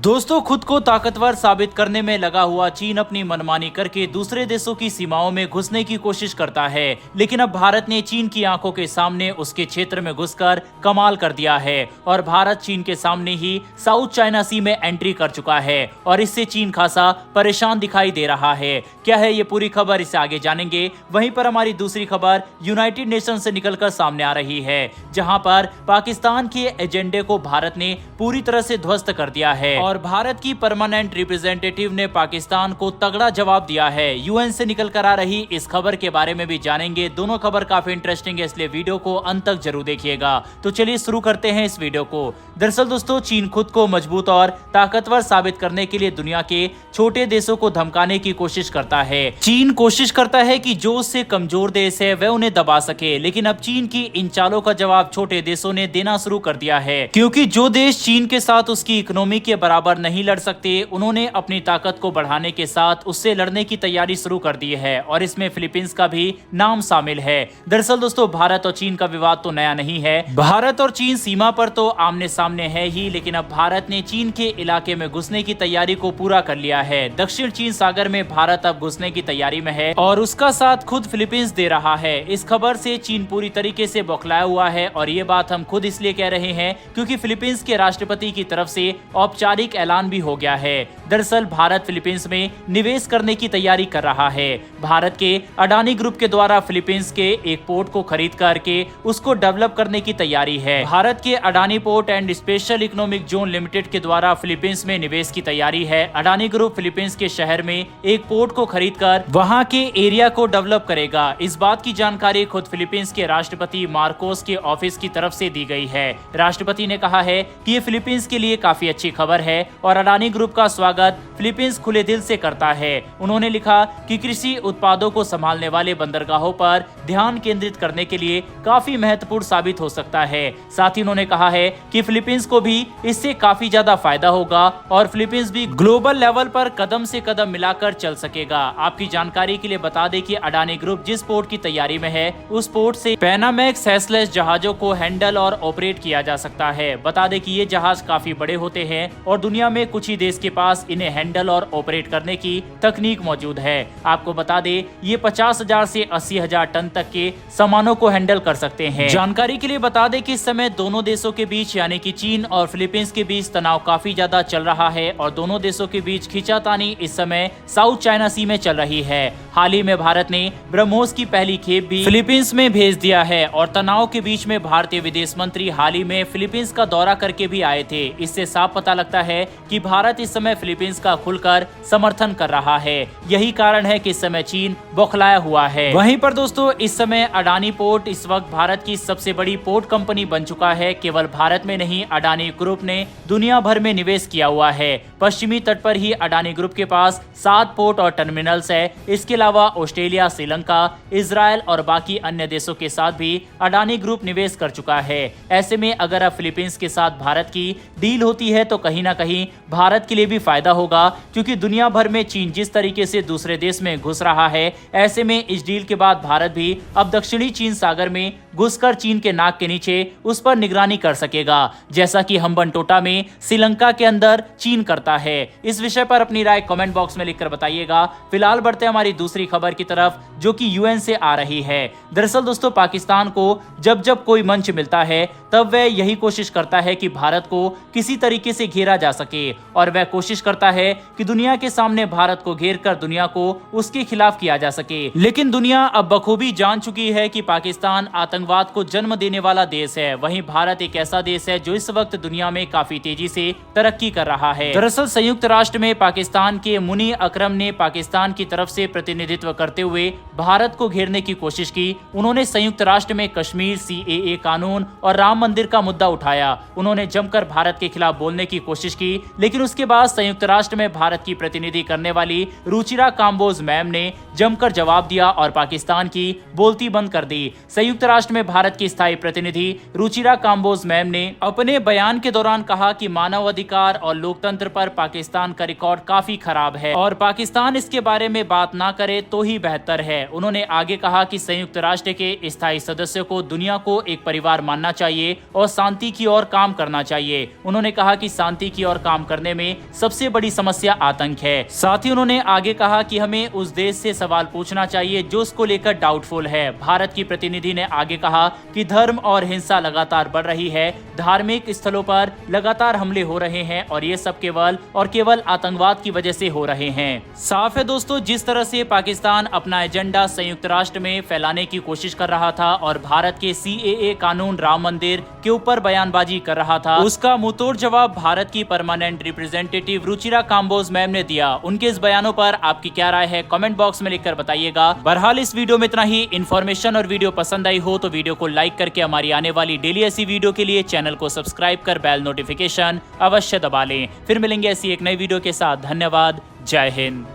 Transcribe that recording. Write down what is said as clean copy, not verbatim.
दोस्तों, खुद को ताकतवर साबित करने में लगा हुआ चीन अपनी मनमानी करके दूसरे देशों की सीमाओं में घुसने की कोशिश करता है, लेकिन अब भारत ने चीन की आंखों के सामने उसके क्षेत्र में घुसकर कमाल कर दिया है और भारत चीन के सामने ही साउथ चाइना सी में एंट्री कर चुका है और इससे चीन खासा परेशान दिखाई दे रहा है। क्या है ये पूरी खबर, इसे आगे जानेंगे। वहीं पर हमारी दूसरी खबर यूनाइटेड नेशन से निकलकर सामने आ रही है, जहां पर पाकिस्तान के एजेंडे को भारत ने पूरी तरह से ध्वस्त कर दिया है और भारत की परमानेंट रिप्रेजेंटेटिव ने पाकिस्तान को तगड़ा जवाब दिया है। यूएन से निकल कर आ रही इस खबर के बारे में भी जानेंगे। दोनों खबर काफी इंटरेस्टिंग है, इसलिए वीडियो को अंत तक जरूर देखिएगा। तो चलिए शुरू करते हैं इस वीडियो को। दरअसल दोस्तों, चीन खुद को मजबूत और ताकतवर साबित करने के लिए दुनिया के छोटे देशों को धमकाने की कोशिश करता है। चीन कोशिश करता है कि जो उससे कमजोर देश है वह उन्हें दबा सके, लेकिन अब चीन की इन चालों का जवाब छोटे देशों ने देना शुरू कर दिया है, क्योंकि जो देश चीन के साथ उसकी इकोनॉमी के बराबर नहीं लड़ सकते, उन्होंने अपनी ताकत को बढ़ाने के साथ उससे लड़ने की तैयारी शुरू कर दी है और इसमें फिलीपींस का भी नाम शामिल है। दरअसल दोस्तों, भारत और चीन का विवाद तो नया नहीं है। भारत और चीन सीमा पर तो आमने सामने है ही, लेकिन अब भारत ने चीन के इलाके में घुसने की तैयारी को पूरा कर लिया है। दक्षिण चीन सागर में भारत अब घुसने की तैयारी में है और उसका साथ खुद फिलीपींस दे रहा है। इस खबर से चीन पूरी तरीके से बौखलाया हुआ है और ये बात हम खुद इसलिए कह रहे हैं क्योंकि फिलीपींस के राष्ट्रपति की तरफ से औपचारिक ऐलान भी हो गया है। दरअसल भारत फिलीपींस में निवेश करने की तैयारी कर रहा है। भारत के अडानी ग्रुप के द्वारा फिलीपींस के एक पोर्ट को खरीद करके उसको डेवलप करने की तैयारी है। भारत के Adani port and special economic zone limited के द्वारा फिलीपींस में निवेश की तैयारी है। अडानी ग्रुप फिलीपींस के शहर में एक पोर्ट को खरीदकर वहां के एरिया को डेवलप करेगा। इस बात की जानकारी खुद फिलीपींस के राष्ट्रपति मार्कोस के ऑफिस की तरफ से दी गई है। राष्ट्रपति ने कहा है कि ये फिलीपींस के लिए काफी अच्छी खबर है और अडानी ग्रुप का स्वागत फिलीपींस खुले दिल से करता है। उन्होंने लिखा कि कृषि उत्पादों को संभालने वाले बंदरगाहों पर ध्यान केंद्रित करने के लिए काफी महत्वपूर्ण साबित हो सकता है। साथ ही उन्होंने कहा है कि फिलीपींस को भी इससे काफी ज्यादा फायदा होगा और फिलीपींस भी ग्लोबल लेवल पर कदम से कदम मिलाकर चल सकेगा। आपकी जानकारी के लिए बता दें कि अडानी ग्रुप जिस पोर्ट की तैयारी में है, उस पोर्ट से पैनामैक्स हैसलेस जहाजों को हैंडल और ऑपरेट किया जा सकता है। बता दें कि ये जहाज काफी बड़े होते हैं और दुनिया में कुछ ही देश के पास इन्हें हैंडल और ऑपरेट करने की तकनीक मौजूद है। आपको बता दें, ये 50,000 से 80,000 टन तक के सामानों को हैंडल कर सकते हैं। जानकारी के लिए बता दें कि इस समय दोनों देशों के बीच यानी कि चीन और फिलीपींस के बीच तनाव काफी ज्यादा चल रहा है और दोनों देशों के बीच खींचातानी इस समय साउथ चाइना सी में चल रही है। हाल ही में भारत ने ब्रह्मोस की पहली खेप भी फिलीपींस में भेज दिया है और तनाव के बीच में भारतीय विदेश मंत्री हाल ही में फिलीपींस का दौरा करके भी आए थे। इससे साफ पता लगता है कि भारत इस समय फिलीपींस का खुलकर समर्थन कर रहा है। यही कारण है कि इस समय चीन बौखलाया हुआ है। वहीं पर दोस्तों, इस समय अडानी पोर्ट इस वक्त भारत की सबसे बड़ी पोर्ट कंपनी बन चुका है। केवल भारत में नहीं, अडानी ग्रुप ने दुनिया भर में निवेश किया हुआ है। पश्चिमी तट पर ही अडानी ग्रुप के पास 7 पोर्ट और टर्मिनल्स है। इसके अलावा ऑस्ट्रेलिया, श्रीलंका, इजराइल और बाकी अन्य देशों के साथ भी अडानी ग्रुप निवेश कर चुका है। ऐसे में अगर अब फिलीपींस के साथ भारत की डील होती है तो कहीं ना कहीं भारत के लिए भी फायदा होगा, क्योंकि दुनिया भर में चीन जिस तरीके से दूसरे देश में घुस रहा है, ऐसे में इस डील के बाद भारत भी अब दक्षिणी चीन सागर में घुसकर चीन के नाक के नीचे उस पर निगरानी कर सकेगा, जैसा कि हम्बनटोटा में श्रीलंका के अंदर चीन करता है। इस विषय पर अपनी राय कमेंट बॉक्स में लिखकर बताइएगा। फिलहाल बढ़ते हैं हमारी दूसरी खबर की तरफ, जो कि यूएन से आ रही है। दरअसल दोस्तों, पाकिस्तान को जब जब कोई मंच मिलता है तब वह यही कोशिश करता है कि भारत को किसी तरीके से घेरा जा सके और वह कोशिश करता है कि दुनिया के सामने भारत को घेर कर दुनिया को उसके खिलाफ किया जा सके। लेकिन दुनिया अब बखूबी जान चुकी है कि पाकिस्तान आतंकवाद को जन्म देने वाला देश है। वहीं भारत एक ऐसा देश है जो इस वक्त दुनिया में काफी तेजी से तरक्की कर रहा है। दरअसल संयुक्त राष्ट्र में पाकिस्तान के मुनी अकरम ने पाकिस्तान की तरफ से प्रतिनिधित्व करते हुए भारत को घेरने की कोशिश की। उन्होंने संयुक्त राष्ट्र में कश्मीर, CAA कानून और राम मंदिर का मुद्दा उठाया। उन्होंने जमकर भारत के खिलाफ बोलने की कोशिश की, लेकिन उसके बाद संयुक्त राष्ट्र में भारत की प्रतिनिधि करने वाली रुचिरा काम्बोज मैम ने जमकर जवाब दिया और पाकिस्तान की बोलती बंद कर दी। संयुक्त राष्ट्र में भारत की स्थायी प्रतिनिधि रुचिरा काम्बोज मैम ने अपने बयान के दौरान कहा कि मानव अधिकार और लोकतंत्र पर पाकिस्तान का रिकॉर्ड काफी खराब है और पाकिस्तान इसके बारे में बात ना करे तो ही बेहतर है। उन्होंने आगे कहा कि संयुक्त राष्ट्र के स्थायी सदस्यों को दुनिया को एक परिवार मानना चाहिए और शांति की ओर काम करना चाहिए। उन्होंने कहा कि शांति की ओर काम करने में सबसे बड़ी समस्या आतंक है। साथ ही उन्होंने आगे कहा कि हमें उस देश से सवाल पूछना चाहिए जो उसको लेकर डाउटफुल है। भारत की प्रतिनिधि ने आगे कहा कि धर्म और हिंसा लगातार बढ़ रही है, धार्मिक स्थलों पर लगातार हमले हो रहे हैं और ये सब केवल आतंकवाद की वजह से हो रहे हैं। साफ है दोस्तों, जिस तरह से पाकिस्तान अपना एजेंडा संयुक्त राष्ट्र में फैलाने की कोशिश कर रहा था और भारत के CAA कानून, राम मंदिर के ऊपर बयानबाजी कर रहा था, उसका मुंहतोड़ जवाब भारत की permanent representative Ruchira Kamboj ma'am ने दिया। उनके इस बयानों पर आपकी क्या राय है, कमेंट बॉक्स में लिखकर बताइएगा। बहरहाल इस वीडियो में इतना ही। इन्फॉर्मेशन और वीडियो पसंद आई हो तो वीडियो को लाइक करके हमारी आने वाली डेली ऐसी वीडियो के लिए चैनल को सब्सक्राइब कर बेल नोटिफिकेशन अवश्य दबा लें। फिर मिलेंगे ऐसी एक नई वीडियो के साथ। धन्यवाद। जय हिंद।